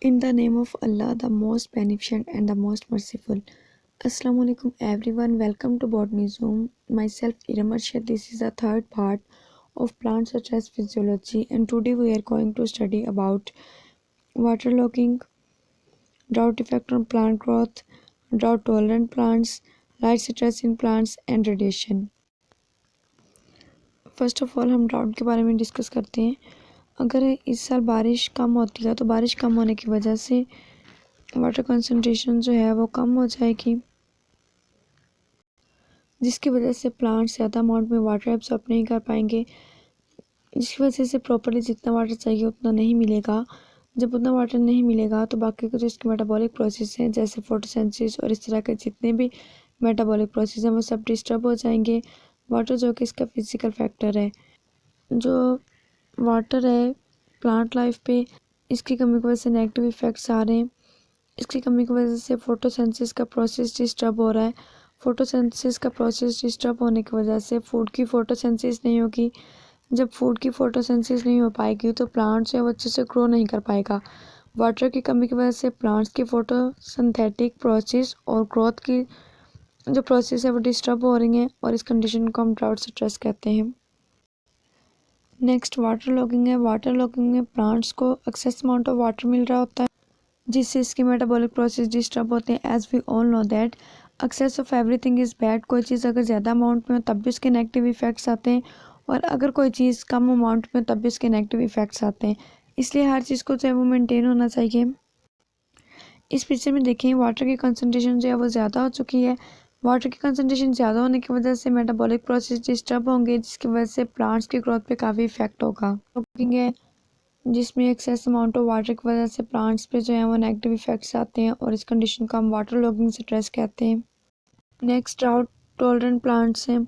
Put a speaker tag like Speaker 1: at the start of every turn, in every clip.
Speaker 1: In the name of Allah, the most beneficent and the most merciful. Assalamu alaikum everyone. Welcome to Botany Zoom. Myself Iram Arshad. This is the third part of plant such as physiology, and today we are going to study about waterlogging, drought effect on plant growth, drought tolerant plants, light stress in plants and radiation. First of all हम drought के बारे में discuss करते हैं। अगर इस साल बारिश कम होती है तो बारिश कम होने की वजह से वाटर कंसंट्रेशन जो है वो कम हो जाएगी, जिसकी वजह से प्लांट्स ज़्यादा अमाउंट में वाटर एब्सॉर्ब नहीं कर पाएंगे, जिसकी वजह से प्रॉपर्ली जितना वाटर चाहिए उतना नहीं मिलेगा। जब उतना वाटर नहीं मिलेगा तो बाकी के जो इसके मेटाबॉलिक प्रोसेस हैं जैसे फोटोसिंथेसिस और इस तरह के जितने भी मेटाबॉलिक प्रोसेस हैं वो सब डिस्टर्ब हो जाएंगे। वाटर जो कि इसका फिजिकल फैक्टर है, जो वाटर है प्लांट लाइफ पे, इसकी कमी की वजह से नेगेटिव इफ़ेक्ट्स आ रहे हैं। इसकी कमी की वजह से फोटोसिंथेसिस का प्रोसेस डिस्टर्ब हो रहा है। फोटोसिंथेसिस का प्रोसेस डिस्टर्ब होने की वजह से फूड की फोटोसिंथेसिस नहीं होगी। जब फूड की फोटोसिंथेसिस नहीं हो पाएगी तो प्लांट जो है वो अच्छे से ग्रो नहीं कर पाएगा। वाटर की कमी की वजह से प्लांट्स की फोटोसिंथेटिक प्रोसेस और ग्रोथ की जो प्रोसेस है वो डिस्टर्ब हो रही हैं, और इस कंडीशन को हम ड्राउट स्ट्रेस कहते हैं। नेक्स्ट वाटर लॉगिंग है। वाटर लॉगिंग में प्लांट्स को एक्सेस अमाउंट ऑफ वाटर मिल रहा होता है, जिससे इसकी मेटाबॉलिक प्रोसेस डिस्टर्ब होते हैं। As we all know that excess of everything is bad. कोई चीज़ अगर ज़्यादा अमाउंट में हो तब भी उसके नेगेटिव इफ़ेक्ट्स आते हैं, और अगर कोई चीज़ कम अमाउंट में हो तब भी उसके नेगेटिव इफ़ेक्ट्स आते हैं। इसलिए हर चीज़ को जो है वो मेंटेन होना चाहिए। इस पिक्चर में देखें वाटर की कंसनट्रेशन जो है वो ज़्यादा हो चुकी है। वाटर की कंसनट्रेशन ज़्यादा होने की वजह से मेटाबॉलिक प्रोसेस डिस्टर्ब होंगे, जिसकी वजह से प्लांट्स की ग्रोथ पे काफ़ी इफेक्ट होगा। लॉगिंग है जिसमें एक्सेस अमाउंट ऑफ वाटर की वजह से प्लांट्स पे जो है वो नेगेटिव इफेक्ट्स आते हैं, और इस कंडीशन को हम वाटर लॉगिंग स्ट्रेस कहते हैं। नेक्स्ट ड्राउट टॉलरेंट प्लांट्स हैं।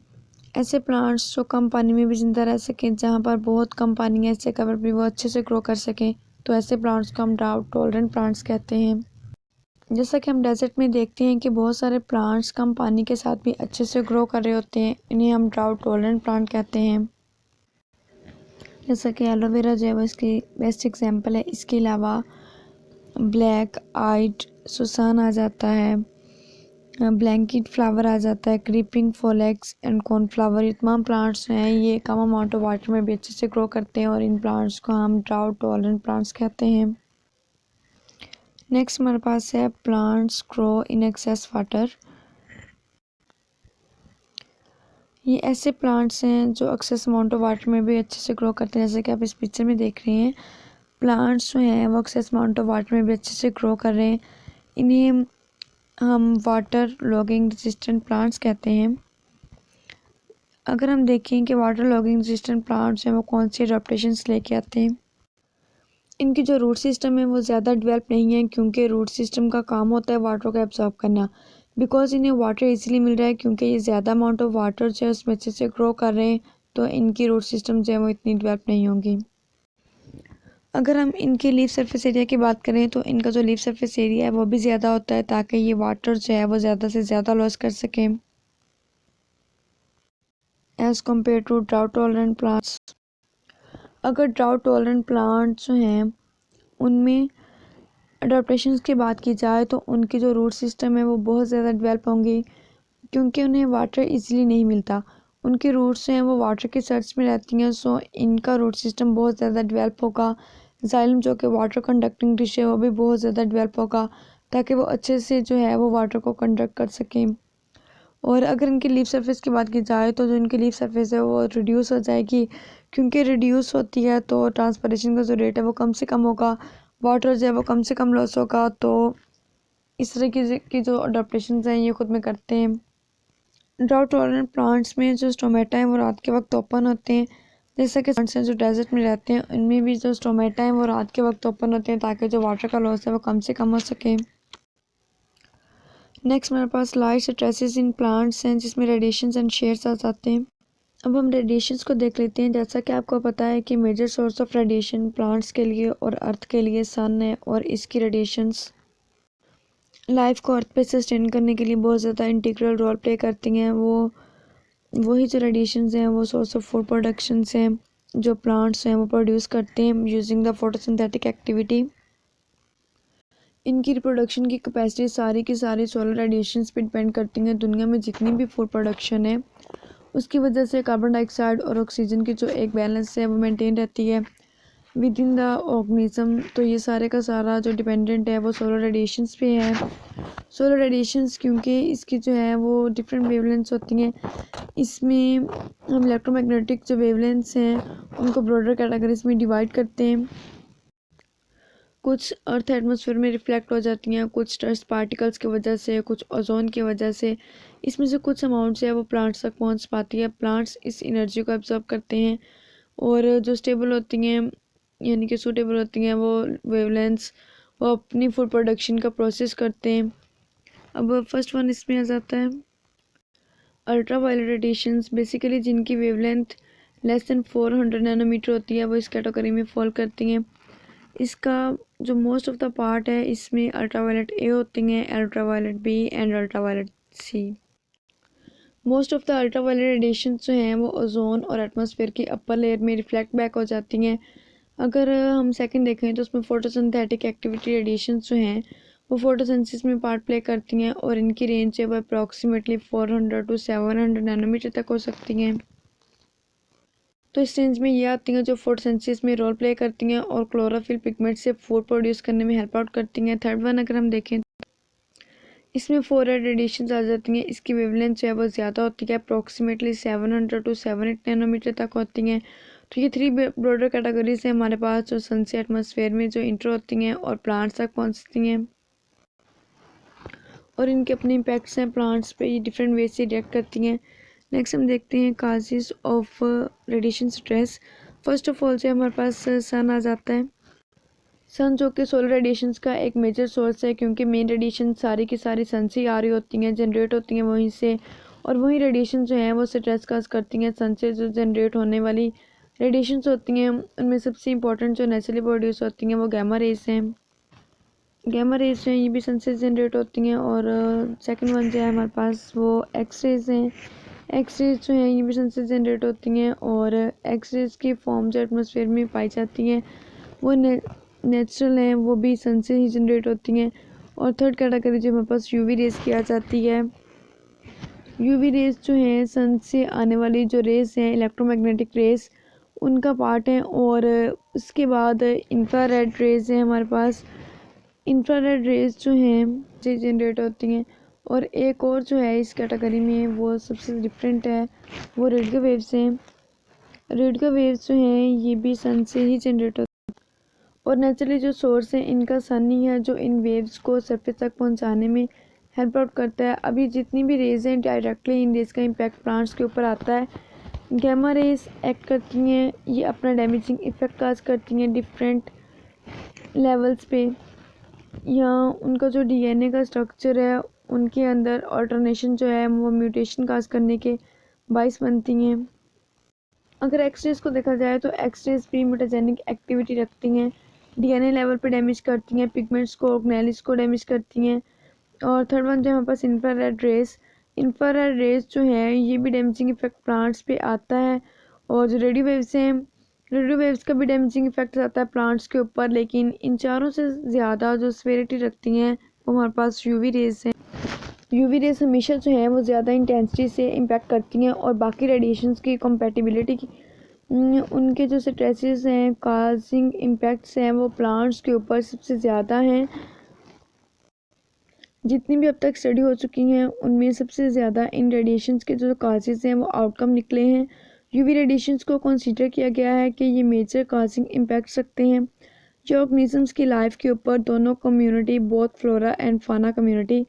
Speaker 1: ऐसे प्लांट्स जो कम पानी में भी जिंदा रह सकें, जहाँ पर बहुत कम पानी है ऐसे कवर भी वो अच्छे से ग्रो कर सकें, तो ऐसे प्लांट्स को हम ड्राउट टॉलरेंट प्लांट्स कहते हैं। जैसा कि हम डेजर्ट में देखते हैं कि बहुत सारे प्लांट्स कम पानी के साथ भी अच्छे से ग्रो कर रहे होते हैं, इन्हें हम ड्राउट टॉलरेंट प्लांट कहते हैं। जैसा कि एलोवेरा जो है वो इसकी बेस्ट एग्जांपल है। इसके अलावा ब्लैक आइड सुसान आ जाता है, ब्लैंकेट फ्लावर आ जाता है, क्रीपिंग फॉलेक्स एंड कॉर्नफ्लावर, ये तमाम प्लांट्स हैं ये कम अमाउंट ऑफ वाटर में भी अच्छे से ग्रो करते हैं, और इन प्लांट्स को हम ड्राउट टॉलरेंट प्लांट्स कहते हैं। नेक्स्ट हमारे पास है plants grow in excess water. ये ऐसे प्लांट्स हैं जो एक्सेस अमाउंट ऑफ वाटर में भी अच्छे से ग्रो करते हैं। जैसे कि आप इस पिक्चर में देख रहे हैं, प्लांट्स जो हैं वो एक्सेस अमाउंट ऑफ वाटर में भी अच्छे से ग्रो कर रहे हैं। इन्हें हम वाटर लॉगिंग रेजिस्टेंट प्लांट्स कहते हैं। अगर हम देखें कि वाटर लॉगिंग रेजिस्टेंट प्लांट्स हैं वो कौन सी अडेप्टेशंस लेके आते हैं, इनकी जो रूट सिस्टम है वो ज़्यादा डेवलप नहीं है, क्योंकि रूट सिस्टम का काम होता है वाटर को एब्जॉर्ब करना। बिकॉज इन्हें वाटर इजीली मिल रहा है, क्योंकि ये ज़्यादा अमाउंट ऑफ वाटर जो है उसमें अच्छे से ग्रो कर रहे हैं, तो इनकी रूट सिस्टम जो है वो इतनी डेवलप नहीं होगी। अगर हम इनके लीफ सरफेस एरिया की बात करें तो इनका जो लीफ सरफेस एरिया है वो भी ज़्यादा होता है, ताकि ये वाटर जो है वो ज़्यादा से ज़्यादा लॉस कर सकें as compare to drought tolerant plants. अगर ड्राउट टॉलरेंट प्लांट्स जो हैं उनमें अडॉप्टेशंस की बात की जाए तो उनकी जो रूट सिस्टम है वो बहुत ज़्यादा डेवलप होंगी, क्योंकि उन्हें वाटर इजीली नहीं मिलता। उनकी रूट्स हैं वो वाटर के सर्च में रहती हैं, सो इनका रूट सिस्टम बहुत ज़्यादा डेवलप होगा। जाइलम जो कि वाटर कंडक्टिंग डिश है वो भी बहुत ज़्यादा डेवलप होगा, ताकि वो अच्छे से जो है वो वाटर को कंडक्ट कर सकें। और अगर इनकी लीफ सरफेस की बात की जाए तो जो इनकी लीफ सरफेस है वो रिड्यूस हो जाएगी, क्योंकि रिड्यूस होती है तो ट्रांसपरेशन का जो रेट है वो कम से कम होगा, वाटर जो है वो कम से कम लॉस होगा। तो इस तरह की जो अडॉप्टेशन हैं ये खुद में करते हैं। ड्राउट टॉलरेंट प्लांट्स में जो स्टोमेटा है वो रात के वक्त ओपन होते हैं। जैसे कि प्लांट्स हैं जो डेजर्ट में रहते हैं, इनमें भी जो स्टोमेटा है वो रात के वक्त ओपन होते हैं, ताकि जो वाटर का लॉस है वो कम से कम हो सके। नेक्स्ट हमारे पास लाइट स्ट्रेसेस इन प्लांट्स हैं, जिसमें रेडिएशंस एंड शेयर्स आ जाते हैं। अब हम रेडिएशंस को देख लेते हैं। जैसा कि आपको पता है कि major source of radiation plants के लिए और अर्थ के लिए सन है, और इसकी रेडिएशंस लाइफ को अर्थ पे सस्टेन करने के लिए बहुत ज़्यादा इंटीग्रल रोल प्ले करती हैं। वही जो रेडिएशंस हैं वो सोर्स ऑफ फूड प्रोडक्शन हैं, जो प्लांट्स हैं वो प्रोड्यूस करते हैं यूजिंग द फोटोसिंथेटिक एक्टिविटी। इनकी रिप्रोडक्शन की कैपेसिटी सारी की सारी सोलर रेडिएशंस पे डिपेंड करती हैं। दुनिया में जितनी भी फूड प्रोडक्शन है उसकी वजह से कार्बन डाइऑक्साइड और ऑक्सीजन की जो एक बैलेंस है वो मेंटेन रहती है विद इन द ऑर्गेनिज्म। तो ये सारे का सारा जो डिपेंडेंट है वो सोलर रेडिएशंस पे है। सोलर रेडिएशंस क्योंकि इसकी जो है वो डिफरेंट वेवलेंथ्स होती हैं, इसमें हम इलेक्ट्रोमैग्नेटिक जो वेवलेंथ्स हैं उनको ब्रॉडर कैटेगरीज में डिवाइड करते हैं। कुछ अर्थ एटमॉस्फेयर में रिफ्लेक्ट हो जाती हैं, कुछ डस्ट पार्टिकल्स की वजह से, कुछ ओजोन की वजह से। इसमें से कुछ अमाउंट है वो प्लांट्स तक पहुंच पाती है। प्लांट्स इस एनर्जी को एब्जॉर्ब करते हैं और जो स्टेबल होती हैं यानी कि सूटेबल होती हैं वो वेवलेंथ्स वो अपनी फूड प्रोडक्शन का प्रोसेस करते हैं। अब फर्स्ट वन इसमें आ जाता है अल्ट्रा वायलेट रेडिएशंस। बेसिकली जिनकी वेवलेंथ लेस देन 400 नैनोमीटर होती है वो इस कैटेगरी में फॉल करती हैं। इसका जो मोस्ट ऑफ द पार्ट है इसमें अल्ट्रावायलेट ए होती हैं, ultraviolet B and ultraviolet C. Most of the ultraviolet radiation जो हैं वो ओजोन और एटमॉस्फेयर की अपर लेयर में रिफ्लेक्ट बैक हो जाती हैं। अगर हम सेकंड देखें तो उसमें फोटोसिंथेटिक एक्टिविटी रेडिएशन जो हैं वो फोटोसिंथेसिस में पार्ट प्ले करती हैं और इनकी रेंज है वो अप्रॉक्सीमेटली 400 to 700 नैनोमीटर तक हो सकती हैं। तो इस रेंज में ये आती हैं जो फोटोसिंथेसिस में रोल प्ले करती हैं और क्लोरोफिल पिगमेंट से फूड प्रोड्यूस करने में हेल्प आउट करती हैं। थर्ड वन अगर हम देखें इसमें 4 रेडिएशन आ जाती हैं। इसकी वेवलेंथ जो है वो ज़्यादा होती है, अप्रॉक्सीमेटली 700 to 780 नैनोमीटर तक होती हैं। तो ये 3 ब्रॉडर कैटेगरीज हैं हमारे पास जो सन से एटमॉस्फेयर में जो इंटर होती हैं और प्लांट्स तक पहुँचती हैं और इनके अपने इम्पैक्ट्स हैं प्लांट्स पे, ये डिफरेंट वे से रिएक्ट करती हैं। नेक्स्ट हम देखते हैं causes of radiation stress. First of all से हमारे पास सन आ जाता है। सन जो कि सोलर रेडिएशंस का एक मेजर सोर्स है क्योंकि मेन रेडिएशन सारी की सारी सन से ही आ रही होती हैं, जनरेट होती हैं वहीं से, और वही रेडिएशन जो हैं वो स्ट्रेस काज करती हैं। सन से जो जनरेट होने वाली रेडिएशंस होती हैं उनमें सबसे इंपॉर्टेंट जो नेचुरली प्रोड्यूस होती हैं वो गैमा रेज हैं। गैमा रेज जो हैं ये भी सन से जनरेट होती हैं। और सेकंड वन जो है हमारे पास वो एक्स रेज हैं। एक्स रेज जो हैं ये भी सन से जनरेट होती हैं और एक्स रेज की फॉर्म जो एटमॉस्फेयर में पाई जाती हैं वो नेचुरल हैं, वो भी सन से ही जनरेट होती हैं। और थर्ड कैटेगरी जो हमारे पास यूवी रेज की आ जाती है। यूवी रेज जो हैं सन से आने वाली जो रेज हैं इलेक्ट्रोमैग्नेटिक रेज उनका पार्ट है। और उसके बाद इंफ्रारेड रेज हैं हमारे पास। इंफ्रारेड रेज जो हैं से जनरेट होती हैं। और एक और जो है इस कैटेगरी में वो सबसे डिफरेंट है वो रेडियो वेव्स हैं। रेडियो वेव्स जो हैं ये भी सन से ही जनरेट होती हैं और नेचुरली जो सोर्स है इनका सन ही है जो इन वेव्स को सरफेस तक पहुंचाने में हेल्प आउट करता है। अभी जितनी भी रेज हैं डायरेक्टली इन रेज का इम्पैक्ट प्लांट्स के ऊपर आता है। गैमा रेज एक्ट करती हैं, ये अपना डैमेजिंग इफेक्ट काज करती हैं डिफरेंट लेवल्स पे। यहाँ उनका जो डीएनए का स्ट्रक्चर है उनके अंदर ऑल्टरनेशन जो है वो म्यूटेशन काज करने के बाइस बनती हैं। अगर एक्सरेज को देखा जाए तो एक्सरेज भी म्यूटाजेनिक एक्टिविटी रखती हैं, डीएनए लेवल पे डैमेज करती हैं, पिगमेंट्स को ऑर्गेनेल्स को डैमेज करती हैं। और थर्ड वन जो हमारे पास इंफ्रारेड रेज। इंफ्रारेड रेज जो है ये भी डैमेजिंग इफेक्ट प्लांट्स पे आता है। और जो रेडियो वेव्स हैं रेडियो वेव्स का भी डैमेजिंग इफेक्ट आता है प्लांट्स के ऊपर, लेकिन इन चारों से ज़्यादा जो सेवेरिटी रखती हैं वो हमारे पास यूवी रेज हैं। यूवी रेज हमेशा जो है वो ज़्यादा इंटेंसिटी से इम्पैक्ट करती हैं और बाकी रेडिएशंस की कंपैटिबिलिटी की उनके जो स्ट्रेसेस हैं काजिंग इम्पैक्ट्स हैं वो प्लांट्स के ऊपर सबसे ज़्यादा हैं। जितनी भी अब तक स्टडी हो चुकी हैं उनमें सबसे ज़्यादा इन रेडिएशंस के जो काजेज़ हैं वो आउटकम निकले हैं। यूवी रेडिएशंस को कंसीडर किया गया है कि ये मेजर काजिंग इम्पैक्ट रखते हैं जो ऑर्गेनिजम्स की लाइफ के ऊपर, दोनों कम्युनिटी, बोथ फ्लोरा एंड फाना कम्युनिटी,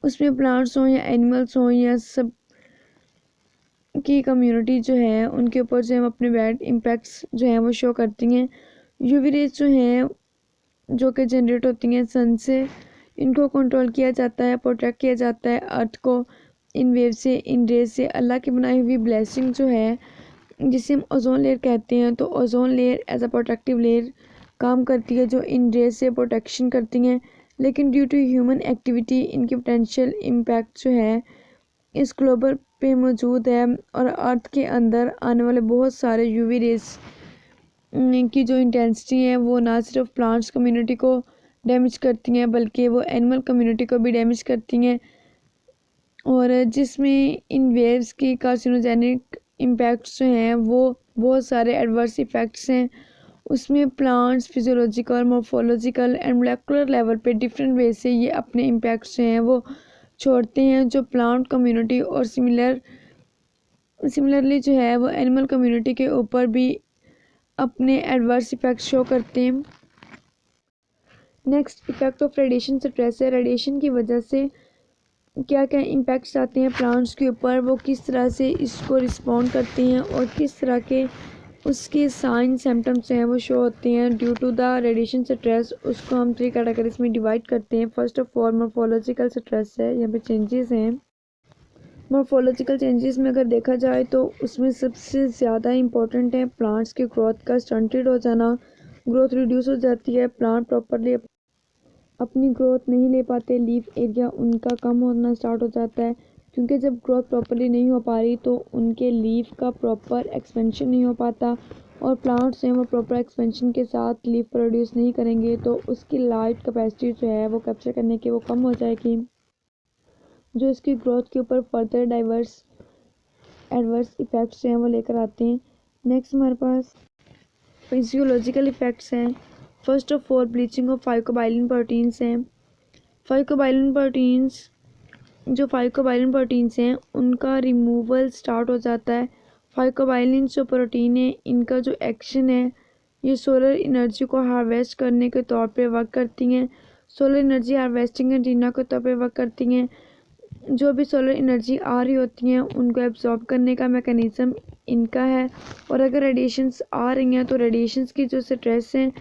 Speaker 1: उसमें प्लांट्स हों या एनिमल्स हों या सब की कम्युनिटी जो है उनके ऊपर जो है अपने बैड इम्पैक्ट्स जो हैं वो शो करती हैं। यूवी रेज जो हैं जो कि जनरेट होती हैं सन से, इनको कंट्रोल किया जाता है, प्रोटेक्ट किया जाता है अर्थ को इन वेव से, इन रेज से। अल्लाह की बनाई हुई ब्लेसिंग जो है जिसे हम ओजोन लेयर कहते हैं, तो ozone layer as a protective layer काम करती है जो इन रेज से प्रोटेक्शन करती हैं। लेकिन ड्यू टू ह्यूमन एक्टिविटी इनकी पोटेंशियल इम्पैक्ट जो है इस ग्लोबल पे मौजूद है और अर्थ के अंदर आने वाले बहुत सारे यूवी रेज की जो इंटेंसिटी है वो ना सिर्फ प्लांट्स कम्युनिटी को डैमेज करती हैं बल्कि वो एनिमल कम्युनिटी को भी डैमेज करती हैं, और जिसमें इन वेव्स की कार्सिनोजेनिक इम्पैक्ट्स जो हैं वो बहुत सारे एडवर्स इफ़ेक्ट्स हैं। उसमें plants physiological, morphological and molecular level पे डिफरेंट वे से ये अपने इम्पैक्ट्स जो हैं वो छोड़ते हैं, जो प्लांट कम्युनिटी और सिमिलरली जो है वो एनिमल कम्युनिटी के ऊपर भी अपने एडवर्स इफ़ेक्ट्स शो करते हैं। Next effect of radiation stress है। रेडिएशन की वजह से क्या क्या इम्पैक्ट्स आते हैं प्लांट्स के ऊपर, वो किस तरह से इसको रिस्पॉन्ड करते हैं और किस तरह के उसके साइन सिम्टम्स हैं वो शो होते हैं due to the radiation stress. उसको हम 3 कैटेगरीज में डिवाइड करते हैं। First of all morphological stress है, यहाँ पे चेंजेस हैं। मॉर्फोलॉजिकल चेंजेस में अगर देखा जाए तो उसमें सबसे ज़्यादा इम्पोर्टेंट है प्लांट्स की ग्रोथ का स्टंटेड हो जाना। ग्रोथ रिड्यूस हो जाती है, प्लांट प्रॉपरली अपनी ग्रोथ नहीं ले पाते, लीफ एरिया उनका कम होना स्टार्ट हो जाता है, क्योंकि जब ग्रोथ प्रॉपरली नहीं हो पा रही तो उनके लीफ का प्रॉपर एक्सपेंशन नहीं हो पाता, और प्लांट्स हैं वो प्रॉपर एक्सपेंशन के साथ लीफ प्रोड्यूस नहीं करेंगे तो उसकी लाइट कैपेसिटी जो है वो कैप्चर करने की वो कम हो जाएगी, जो इसकी ग्रोथ के ऊपर फर्दर एडवर्स इफ़ेक्ट्स हैं वो लेकर आते हैं। नेक्स्ट हमारे पास फिजियोलॉजिकल इफ़ेक्ट्स हैं। First of all bleaching of phycobilin proteins हैं। फाइकोबाइलिन प्रोटीन्स हैं उनका रिमूवल स्टार्ट हो जाता है। फाइकोबाइलिन जो प्रोटीन है इनका जो एक्शन है ये सोलर एनर्जी को हार्वेस्ट करने के तौर पे वर्क करती हैं। सोलर एनर्जी हार्वेस्टिंग एंटीना के तौर पे वर्क करती हैं। जो भी सोलर एनर्जी आ रही होती हैं उनको एब्जॉर्ब करने का मैकेनिज़्म इनका है, और अगर रेडिएशंस आ रही हैं तो रेडिएशंस की जो स्ट्रेस हैं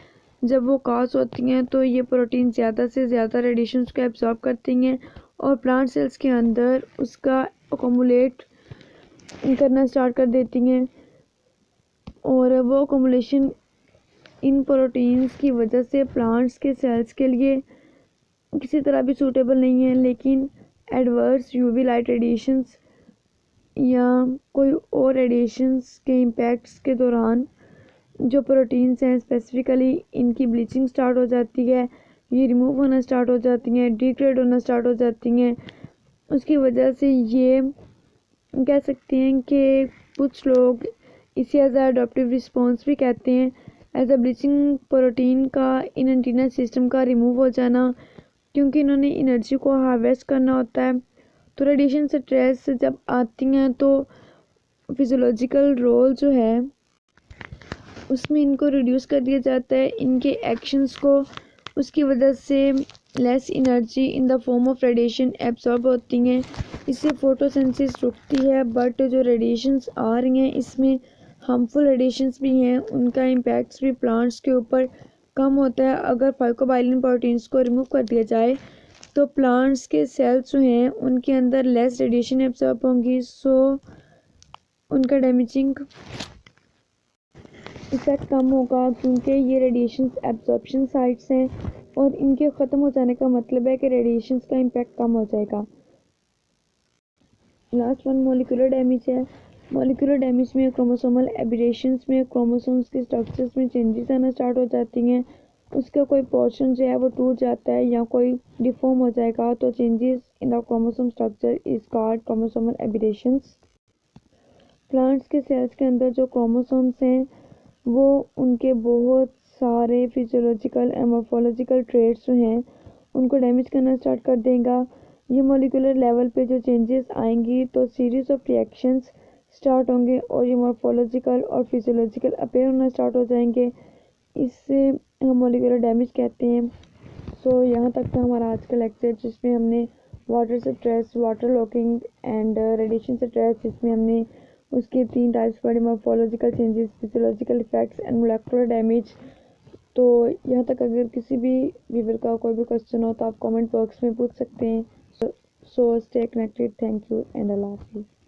Speaker 1: जब वो काज होती हैं तो ये प्रोटीन ज़्यादा से ज़्यादा रेडिएशंस को एब्जॉर्ब करती हैं और प्लांट सेल्स के अंदर उसका अकोमुलेट करना स्टार्ट कर देती हैं, और वो अकोमुलेशन इन प्रोटीन्स की वजह से प्लांट्स के सेल्स के लिए किसी तरह भी सूटेबल नहीं है। लेकिन एडवर्स यूवी लाइट रेडिएशंस या कोई और रेडिएशंस के इम्पैक्ट्स के दौरान जो प्रोटीन्स हैं स्पेसिफिकली इनकी ब्लीचिंग स्टार्ट हो जाती है, ये रिमूव होना स्टार्ट हो जाती हैं, डिग्रेड होना स्टार्ट हो जाती हैं। उसकी वजह से ये कह सकते हैं कि कुछ लोग इसे एज अडॉप्टिव रिस्पॉन्स भी कहते हैं। एज अ ब्लीचिंग प्रोटीन का इन एंटीना सिस्टम का रिमूव हो जाना, क्योंकि इन्होंने एनर्जी को हार्वेस्ट करना होता है, तो रेडिएशन स्ट्रेस जब आती हैं तो फिजियोलॉजिकल रोल जो है उसमें इनको रिड्यूस कर दिया जाता है, इनके एक्शंस को। उसकी वजह से less energy in the form of radiation absorb होती हैं, इससे फोटोसिंथेसिस रुकती है। बट जो रेडिएशंस आ रही हैं इसमें हार्मफुल रेडिएशंस भी हैं, उनका इम्पैक्ट्स भी प्लांट्स के ऊपर कम होता है। अगर फाइकोबाइलिन प्रोटीन्स को रिमूव कर दिया जाए तो प्लांट्स के सेल्स जो हैं उनके अंदर लेस रेडिएशन एब्जॉर्ब होंगी, सो उनका डैमेजिंग इफ़ेक्ट कम होगा, क्योंकि ये रेडिएशन एब्जॉर्प्शन साइट्स हैं और इनके ख़त्म हो जाने का मतलब है कि रेडिएशंस का इम्पैक्ट कम हो जाएगा। लास्ट वन मॉलिक्यूलर डैमेज है। मॉलिक्यूलर डैमेज में क्रोमोसोमल एबरेशंस में क्रोमोसोम्स के स्ट्रक्चर्स में चेंजेस आना स्टार्ट हो जाती हैं, उसका कोई पोर्शन जो है वो टूट जाता है या कोई डिफॉर्म हो जाएगा, तो changes in the chromosome structure is called chromosomal aberrations. Plants के सेल्स के अंदर जो क्रोमोसोम्स हैं वो उनके बहुत सारे फिजियोलॉजिकल एंड मॉर्फोलॉजिकल ट्रेट्स जो हैं उनको डैमेज करना स्टार्ट कर देगा। ये मॉलिक्यूलर लेवल पे जो चेंजेस आएंगी तो सीरीज ऑफ रिएक्शंस स्टार्ट होंगे और ये मॉर्फोलॉजिकल और फिजियोलॉजिकल अपेयर होना स्टार्ट हो जाएंगे, इससे हम मॉलिक्यूलर डैमेज कहते हैं। सो यहाँ तक था हमारा आज का लेक्चर, जिसमें हमने water stress, water locking and radiation stress, जिसमें हमने उसके 3 टाइप्स पढ़े, morphological changes, physiological effects and molecular damage. तो यहाँ तक अगर किसी भी व्यूअर का कोई भी क्वेश्चन हो तो आप कमेंट बॉक्स में पूछ सकते हैं। So stay connected, thank you and अल्लाह हाफिज़।